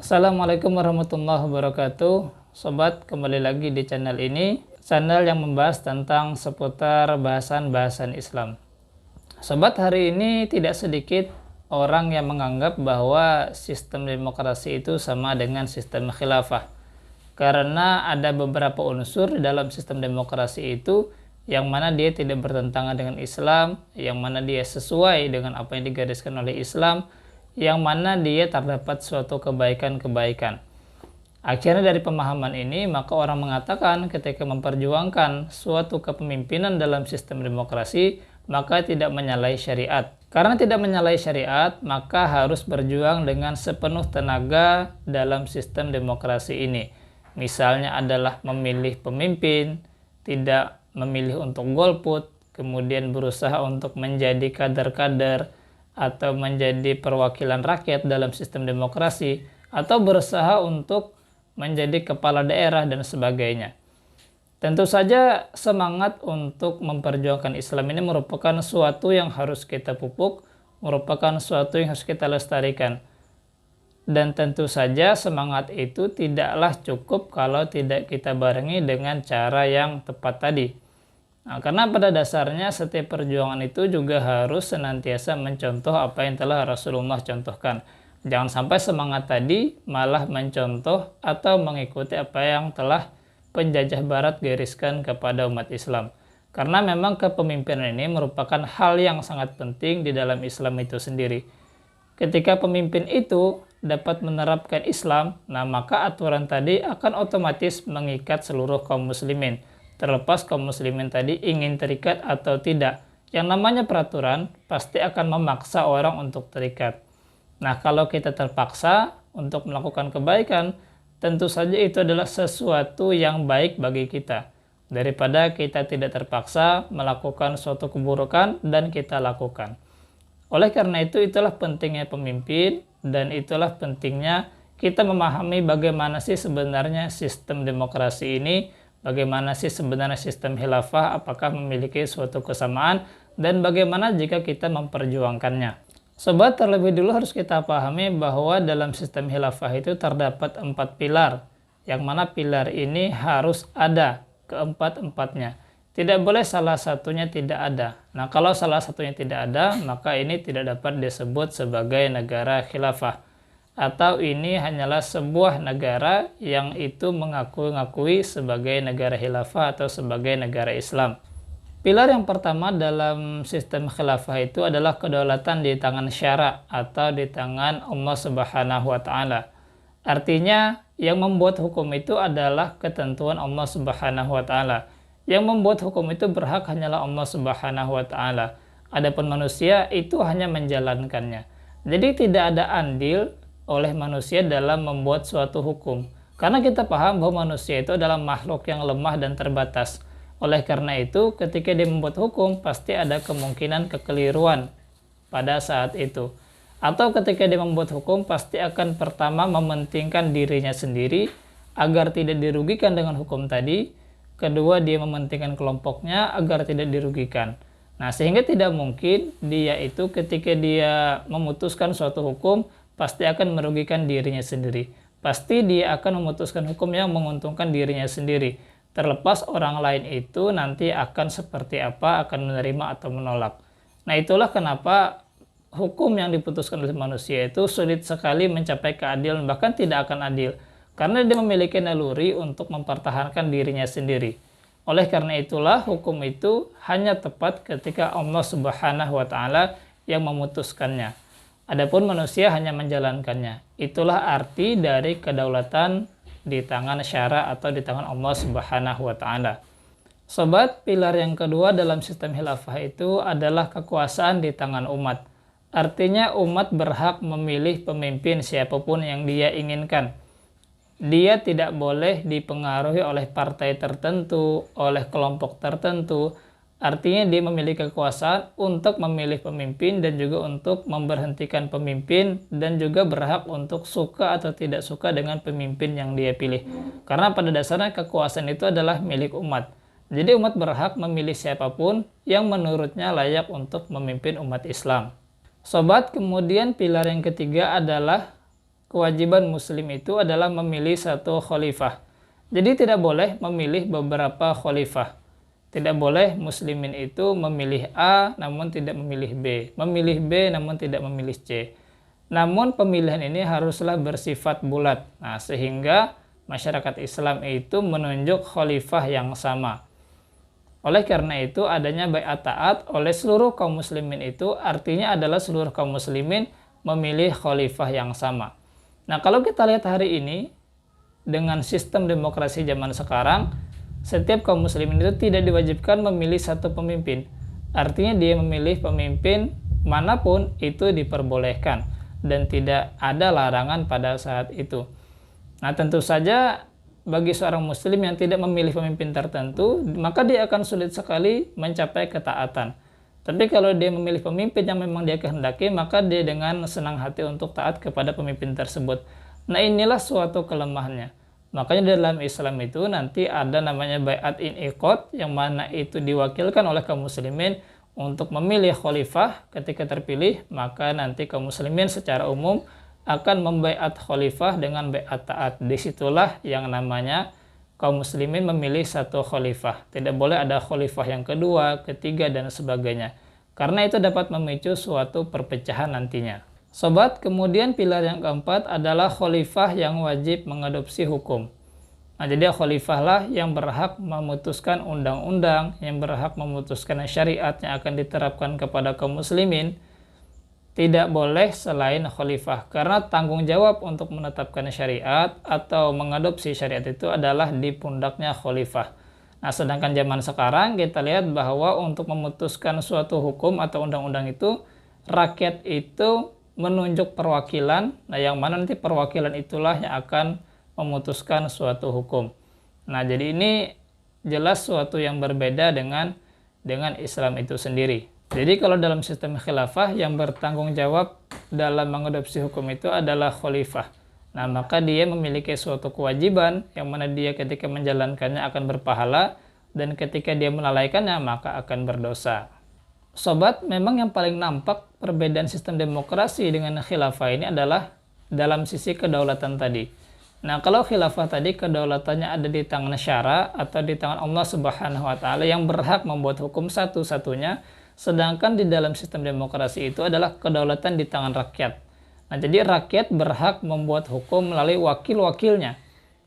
Assalamualaikum warahmatullahi wabarakatuh. Sobat, kembali lagi di channel ini, channel yang membahas tentang seputar bahasan-bahasan Islam. Sobat, hari ini tidak sedikit orang yang menganggap bahwa sistem demokrasi itu sama dengan sistem khilafah. Karena ada beberapa unsur di dalam sistem demokrasi itu yang mana dia tidak bertentangan dengan Islam, yang mana dia sesuai dengan apa yang digariskan oleh Islam, yang mana dia terdapat suatu kebaikan-kebaikan. Akhirnya dari pemahaman ini, maka orang mengatakan ketika memperjuangkan suatu kepemimpinan dalam sistem demokrasi, maka tidak menyalahi syariat. Karena tidak menyalahi syariat, maka harus berjuang dengan sepenuh tenaga dalam sistem demokrasi ini. Misalnya adalah memilih pemimpin, tidak memilih untuk golput, kemudian berusaha untuk menjadi kader-kader, atau menjadi perwakilan rakyat dalam sistem demokrasi, atau berusaha untuk menjadi kepala daerah dan sebagainya. Tentu saja semangat untuk memperjuangkan Islam ini merupakan suatu yang harus kita pupuk, merupakan suatu yang harus kita lestarikan. Dan tentu saja semangat itu tidaklah cukup kalau tidak kita barengi dengan cara yang tepat tadi. Nah, karena pada dasarnya setiap perjuangan itu juga harus senantiasa mencontoh apa yang telah Rasulullah contohkan. Jangan sampai semangat tadi malah mencontoh atau mengikuti apa yang telah penjajah barat gariskan kepada umat Islam. Karena memang kepemimpinan ini merupakan hal yang sangat penting di dalam Islam itu sendiri. Ketika pemimpin itu dapat menerapkan Islam, nah maka aturan tadi akan otomatis mengikat seluruh kaum muslimin. Terlepas kaum muslimin tadi ingin terikat atau tidak. Yang namanya peraturan pasti akan memaksa orang untuk terikat. Nah, kalau kita terpaksa untuk melakukan kebaikan, tentu saja itu adalah sesuatu yang baik bagi kita. Daripada kita tidak terpaksa melakukan suatu keburukan dan kita lakukan. Oleh karena itu, itulah pentingnya pemimpin dan itulah pentingnya kita memahami bagaimana sih sebenarnya sistem demokrasi ini, bagaimana sih sebenarnya sistem khilafah, apakah memiliki suatu kesamaan, dan bagaimana jika kita memperjuangkannya. Sobat, terlebih dulu harus kita pahami bahwa dalam sistem khilafah itu terdapat 4 pilar, yang mana pilar ini harus ada keempat-empatnya. Tidak boleh salah satunya tidak ada. Nah, kalau salah satunya tidak ada, maka ini tidak dapat disebut sebagai negara khilafah. Atau ini hanyalah sebuah negara yang itu mengakui sebagai negara khilafah atau sebagai negara Islam. Pilar yang pertama dalam sistem khilafah itu adalah kedaulatan di tangan syara atau di tangan Allah Subhanahu wa Ta'ala. Artinya, yang membuat hukum itu adalah ketentuan Allah Subhanahu wa Ta'ala. Yang membuat hukum itu berhak hanyalah Allah Subhanahu wa Ta'ala. Adapun manusia itu hanya menjalankannya. Jadi tidak ada andil oleh manusia dalam membuat suatu hukum. Karena kita paham bahwa manusia itu adalah makhluk yang lemah dan terbatas. Oleh karena itu, ketika dia membuat hukum, pasti ada kemungkinan kekeliruan pada saat itu. Atau ketika dia membuat hukum, pasti akan pertama mementingkan dirinya sendiri agar tidak dirugikan dengan hukum tadi. Kedua, dia mementingkan kelompoknya agar tidak dirugikan. Nah, sehingga tidak mungkin dia itu ketika dia memutuskan suatu hukum, pasti akan merugikan dirinya sendiri. Pasti dia akan memutuskan hukum yang menguntungkan dirinya sendiri. Terlepas orang lain itu nanti akan seperti apa, akan menerima atau menolak. Nah, itulah kenapa hukum yang diputuskan oleh manusia itu sulit sekali mencapai keadilan, bahkan tidak akan adil. Karena dia memiliki naluri untuk mempertahankan dirinya sendiri. Oleh karena itulah hukum itu hanya tepat ketika Allah Subhanahu wa Ta'ala yang memutuskannya. Adapun manusia hanya menjalankannya. Itulah arti dari kedaulatan di tangan syara atau di tangan Allah Subhanahu wa Ta'ala. Sobat, pilar yang kedua dalam sistem khilafah itu adalah kekuasaan di tangan umat. Artinya umat berhak memilih pemimpin siapapun yang dia inginkan. Dia tidak boleh dipengaruhi oleh partai tertentu, oleh kelompok tertentu. Artinya dia memiliki kekuasaan untuk memilih pemimpin dan juga untuk memberhentikan pemimpin dan juga berhak untuk suka atau tidak suka dengan pemimpin yang dia pilih. Karena pada dasarnya kekuasaan itu adalah milik umat. Jadi umat berhak memilih siapapun yang menurutnya layak untuk memimpin umat Islam. Sobat, kemudian pilar yang ketiga adalah kewajiban muslim itu adalah memilih satu khalifah. Jadi tidak boleh memilih beberapa khalifah. Tidak boleh muslimin itu memilih A namun tidak memilih B, memilih B namun tidak memilih C. Namun pemilihan ini haruslah bersifat bulat. Nah, sehingga masyarakat Islam itu menunjuk khalifah yang sama. Oleh karena itu adanya baiat taat oleh seluruh kaum muslimin itu artinya adalah seluruh kaum muslimin memilih khalifah yang sama. Nah, kalau kita lihat hari ini dengan sistem demokrasi zaman sekarang, setiap kaum muslimin itu tidak diwajibkan memilih satu pemimpin. Artinya dia memilih pemimpin manapun itu diperbolehkan dan tidak ada larangan pada saat itu. Nah, tentu saja bagi seorang muslim yang tidak memilih pemimpin tertentu, maka dia akan sulit sekali mencapai ketaatan. Tapi kalau dia memilih pemimpin yang memang dia kehendaki, maka dia dengan senang hati untuk taat kepada pemimpin tersebut. Nah, inilah suatu kelemahannya. Makanya dalam Islam itu nanti ada namanya baiat iniqad, yang mana itu diwakilkan oleh kaum muslimin untuk memilih khalifah. Ketika terpilih, maka nanti kaum muslimin secara umum akan membaiat khalifah dengan baiat taat. Disitulah yang namanya kaum muslimin memilih satu khalifah. Tidak boleh ada khalifah yang kedua, ketiga, dan sebagainya. Karena itu dapat memicu suatu perpecahan nantinya. Sobat, kemudian pilar yang keempat adalah khalifah yang wajib mengadopsi hukum. Nah, jadi khalifah lah yang berhak memutuskan undang-undang, yang berhak memutuskan syariat yang akan diterapkan kepada kaum muslimin. Tidak boleh selain khalifah, karena tanggung jawab untuk menetapkan syariat atau mengadopsi syariat itu adalah di pundaknya khalifah. Nah, sedangkan zaman sekarang kita lihat bahwa untuk memutuskan suatu hukum atau undang-undang itu, rakyat itu menunjuk perwakilan, nah yang mana nanti perwakilan itulah yang akan memutuskan suatu hukum. Nah, jadi ini jelas suatu yang berbeda dengan Islam itu sendiri. Jadi kalau dalam sistem khilafah yang bertanggung jawab dalam mengadopsi hukum itu adalah khalifah. Nah, maka dia memiliki suatu kewajiban yang mana dia ketika menjalankannya akan berpahala dan ketika dia melalaikannya maka akan berdosa. Sobat, memang yang paling nampak perbedaan sistem demokrasi dengan khilafah ini adalah dalam sisi kedaulatan tadi. Nah, kalau khilafah tadi kedaulatannya ada di tangan syara atau di tangan Allah Subhanahu wa taala yang berhak membuat hukum satu-satunya, sedangkan di dalam sistem demokrasi itu adalah kedaulatan di tangan rakyat. Nah, jadi rakyat berhak membuat hukum melalui wakil-wakilnya.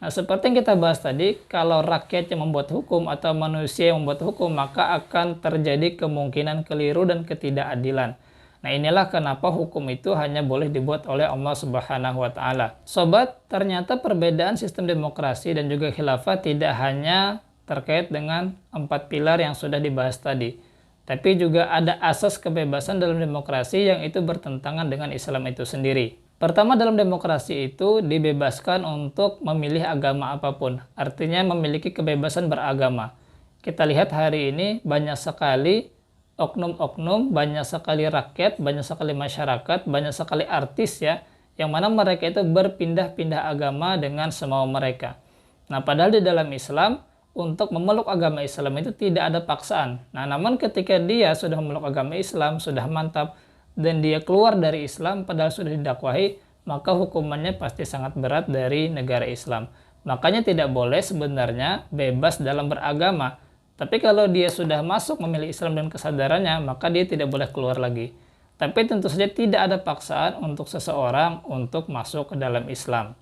Nah, seperti yang kita bahas tadi, kalau rakyat yang membuat hukum atau manusia yang membuat hukum, maka akan terjadi kemungkinan keliru dan ketidakadilan. Nah, inilah kenapa hukum itu hanya boleh dibuat oleh Allah Subhanahu wa taala. Sobat, ternyata perbedaan sistem demokrasi dan juga khilafah tidak hanya terkait dengan 4 pilar yang sudah dibahas tadi, tapi juga ada asas kebebasan dalam demokrasi yang itu bertentangan dengan Islam itu sendiri. Pertama, dalam demokrasi itu dibebaskan untuk memilih agama apapun. Artinya memiliki kebebasan beragama. Kita lihat hari ini banyak sekali oknum-oknum, banyak sekali rakyat, banyak sekali masyarakat, banyak sekali artis ya, yang mana mereka itu berpindah-pindah agama dengan semau mereka. Nah, padahal di dalam Islam, untuk memeluk agama Islam itu tidak ada paksaan. Nah, namun ketika dia sudah memeluk agama Islam, sudah mantap, dan dia keluar dari Islam padahal sudah didakwahi, maka hukumannya pasti sangat berat dari negara Islam. Makanya tidak boleh sebenarnya bebas dalam beragama. Tapi kalau dia sudah masuk memilih Islam dan kesadarannya, maka dia tidak boleh keluar lagi. Tapi tentu saja tidak ada paksaan untuk seseorang untuk masuk ke dalam Islam.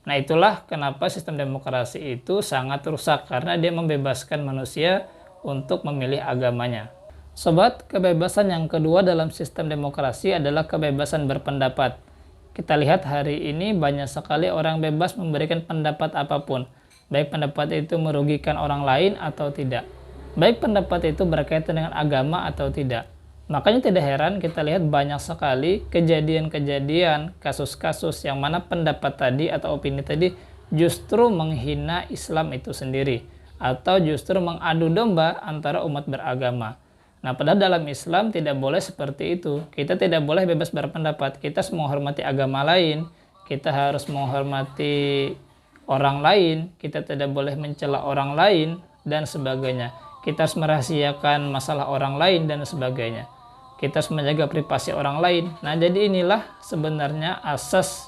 Nah, itulah kenapa sistem demokrasi itu sangat rusak, karena dia membebaskan manusia untuk memilih agamanya. Sobat, kebebasan yang kedua dalam sistem demokrasi adalah kebebasan berpendapat. Kita lihat hari ini banyak sekali orang bebas memberikan pendapat apapun, baik pendapat itu merugikan orang lain atau tidak, baik pendapat itu berkaitan dengan agama atau tidak. Makanya tidak heran kita lihat banyak sekali kejadian-kejadian, kasus-kasus yang mana pendapat tadi atau opini tadi justru menghina Islam itu sendiri, atau justru mengadu domba antara umat beragama. Nah, padahal dalam Islam tidak boleh seperti itu. Kita tidak boleh bebas berpendapat. Kita harus menghormati agama lain. Kita harus menghormati orang lain. Kita tidak boleh mencela orang lain dan sebagainya. Kita harus merahasiakan masalah orang lain dan sebagainya. Kita harus menjaga privasi orang lain. Nah, jadi inilah sebenarnya asas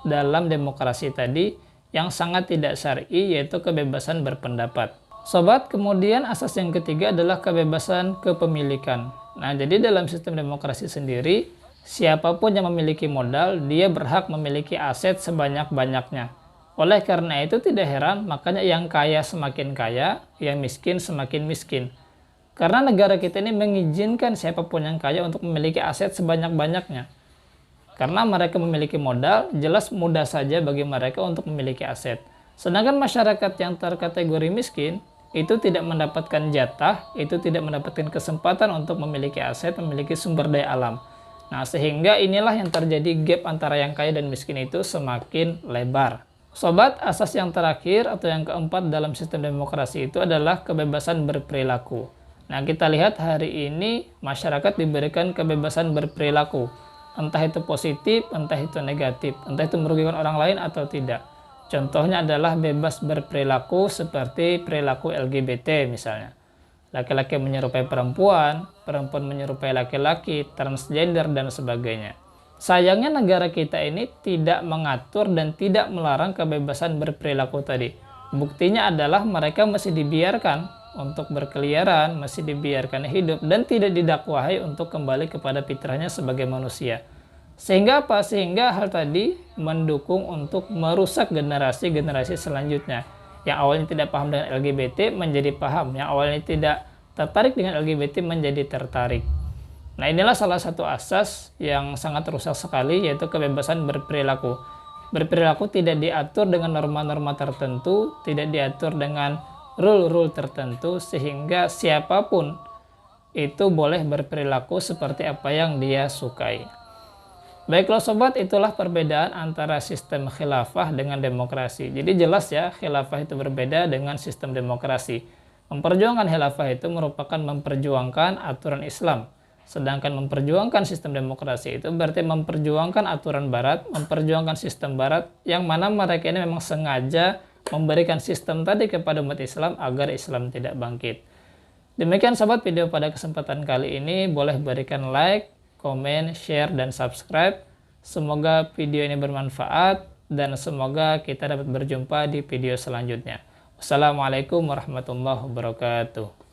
dalam demokrasi tadi yang sangat tidak syar'i, yaitu kebebasan berpendapat. Sobat, kemudian asas yang ketiga adalah kebebasan kepemilikan. Nah, jadi dalam sistem demokrasi sendiri, siapapun yang memiliki modal, dia berhak memiliki aset sebanyak-banyaknya. Oleh karena itu tidak heran makanya yang kaya semakin kaya, yang miskin semakin miskin. Karena negara kita ini mengizinkan siapapun yang kaya untuk memiliki aset sebanyak-banyaknya. Karena mereka memiliki modal, jelas mudah saja bagi mereka untuk memiliki aset. Sedangkan masyarakat yang terkategori miskin, itu tidak mendapatkan jatah, itu tidak mendapatkan kesempatan untuk memiliki aset, memiliki sumber daya alam. Nah, sehingga inilah yang terjadi gap antara yang kaya dan miskin itu semakin lebar. Sobat, asas yang terakhir atau yang keempat dalam sistem demokrasi itu adalah kebebasan berperilaku. Nah, kita lihat hari ini masyarakat diberikan kebebasan berperilaku. Entah itu positif, entah itu negatif, entah itu merugikan orang lain atau tidak. Contohnya adalah bebas berperilaku seperti perilaku LGBT misalnya. Laki-laki menyerupai perempuan, perempuan menyerupai laki-laki, transgender, dan sebagainya. Sayangnya negara kita ini tidak mengatur dan tidak melarang kebebasan berperilaku tadi. Buktinya adalah mereka masih dibiarkan untuk berkeliaran, masih dibiarkan hidup, dan tidak didakwahi untuk kembali kepada fitrahnya sebagai manusia. Sehingga apa? Sehingga hal tadi mendukung untuk merusak generasi-generasi selanjutnya. Yang awalnya tidak paham dengan LGBT menjadi paham, yang awalnya tidak tertarik dengan LGBT menjadi tertarik. Nah, inilah salah satu asas yang sangat rusak sekali, yaitu kebebasan berperilaku. Berperilaku tidak diatur dengan norma-norma tertentu, tidak diatur dengan rule-rule tertentu, sehingga siapapun itu boleh berperilaku seperti apa yang dia sukai. Baiklah sobat, itulah perbedaan antara sistem khilafah dengan demokrasi. Jadi jelas ya, khilafah itu berbeda dengan sistem demokrasi. Memperjuangkan khilafah itu merupakan memperjuangkan aturan Islam. Sedangkan memperjuangkan sistem demokrasi itu berarti memperjuangkan aturan barat, memperjuangkan sistem barat, yang mana mereka ini memang sengaja memberikan sistem tadi kepada umat Islam agar Islam tidak bangkit. Demikian sobat video pada kesempatan kali ini, boleh berikan like, komen, share, dan subscribe. Semoga video ini bermanfaat dan semoga kita dapat berjumpa di video selanjutnya. Wassalamualaikum warahmatullahi wabarakatuh.